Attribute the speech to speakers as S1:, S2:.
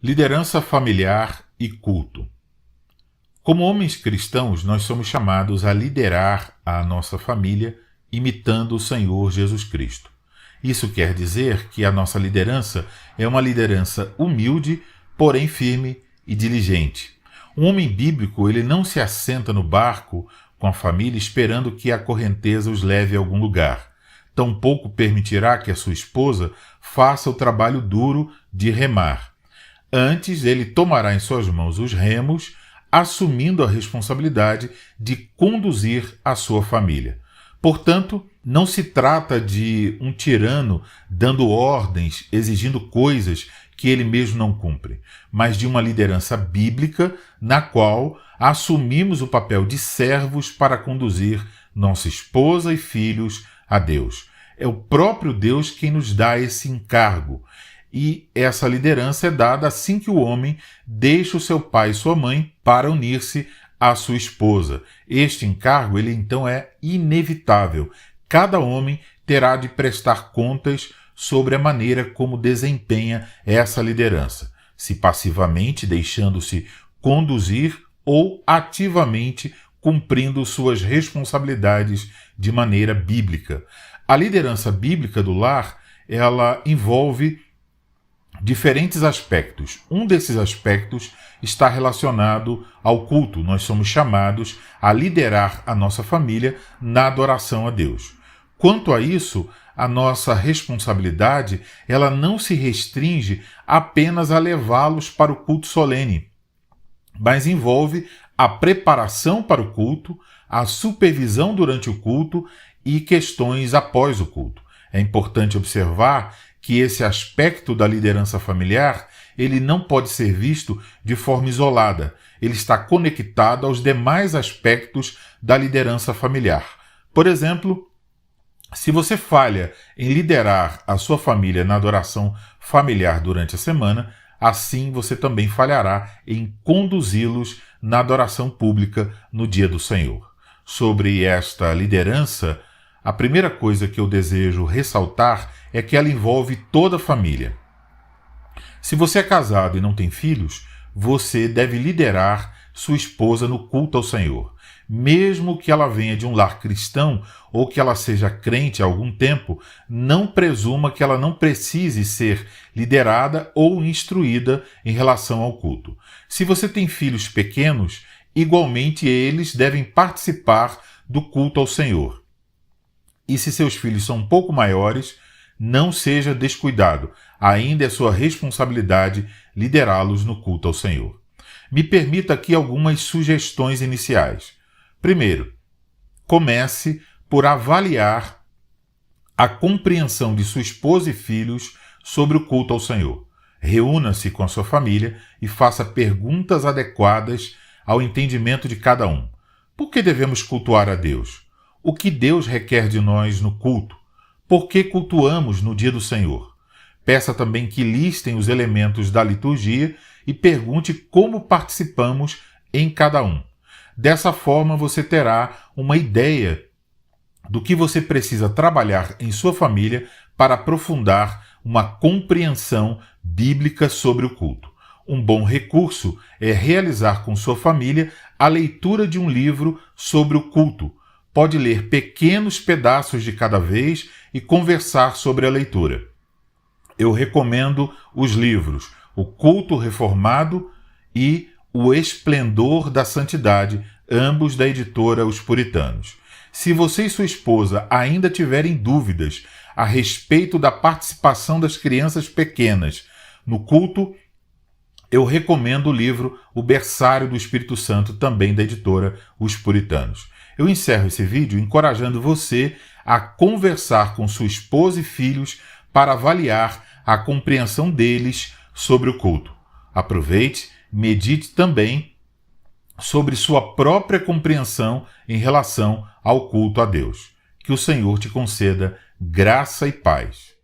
S1: Liderança familiar e culto. Como homens cristãos, nós somos chamados a liderar a nossa família imitando o Senhor Jesus Cristo. Isso quer dizer que a nossa liderança é uma liderança humilde, porém firme e diligente. Um homem bíblico, ele não se assenta no barco com a família esperando que a correnteza os leve a algum lugar. Tampouco permitirá que a sua esposa faça o trabalho duro de remar. Antes, ele tomará em suas mãos os remos, assumindo a responsabilidade de conduzir a sua família. Portanto, não se trata de um tirano dando ordens, exigindo coisas que ele mesmo não cumpre, mas de uma liderança bíblica na qual assumimos o papel de servos para conduzir nossa esposa e filhos a Deus. É o próprio Deus quem nos dá esse encargo. E essa liderança é dada assim que o homem deixa o seu pai e sua mãe para unir-se à sua esposa. Este encargo, ele então é inevitável. Cada homem terá de prestar contas sobre a maneira como desempenha essa liderança, se passivamente deixando-se conduzir ou ativamente cumprindo suas responsabilidades de maneira bíblica. A liderança bíblica do lar, ela envolve diferentes aspectos. Um desses aspectos está relacionado ao culto. Nós somos chamados a liderar a nossa família na adoração a Deus. Quanto a isso, a nossa responsabilidade, ela não se restringe apenas a levá-los para o culto solene, mas envolve a preparação para o culto, a supervisão durante o culto e questões após o culto. É importante observar que esse aspecto da liderança familiar, ele não pode ser visto de forma isolada. Ele está conectado aos demais aspectos da liderança familiar. Por exemplo, se você falha em liderar a sua família na adoração familiar durante a semana, assim você também falhará em conduzi-los na adoração pública no dia do Senhor. Sobre esta liderança, a primeira coisa que eu desejo ressaltar é que ela envolve toda a família. Se você é casado e não tem filhos, você deve liderar sua esposa no culto ao Senhor. Mesmo que ela venha de um lar cristão ou que ela seja crente há algum tempo, não presuma que ela não precise ser liderada ou instruída em relação ao culto. Se você tem filhos pequenos, igualmente eles devem participar do culto ao Senhor. E se seus filhos são um pouco maiores, não seja descuidado. Ainda é sua responsabilidade liderá-los no culto ao Senhor. Me permita aqui algumas sugestões iniciais. Primeiro, comece por avaliar a compreensão de sua esposa e filhos sobre o culto ao Senhor. Reúna-se com a sua família e faça perguntas adequadas ao entendimento de cada um. Por que devemos cultuar a Deus? O que Deus requer de nós no culto? Por que cultuamos no dia do Senhor? Peça também que listem os elementos da liturgia e pergunte como participamos em cada um. Dessa forma, você terá uma ideia do que você precisa trabalhar em sua família para aprofundar uma compreensão bíblica sobre o culto. Um bom recurso é realizar com sua família a leitura de um livro sobre o culto. Pode ler pequenos pedaços de cada vez e conversar sobre a leitura. Eu recomendo os livros O Culto Reformado e O Esplendor da Santidade, ambos da editora Os Puritanos. Se você e sua esposa ainda tiverem dúvidas a respeito da participação das crianças pequenas no culto, eu recomendo o livro O Berçário do Espírito Santo, também da editora Os Puritanos. Eu encerro esse vídeo encorajando você a conversar com sua esposa e filhos para avaliar a compreensão deles sobre o culto. Aproveite, medite também sobre sua própria compreensão em relação ao culto a Deus. Que o Senhor te conceda graça e paz.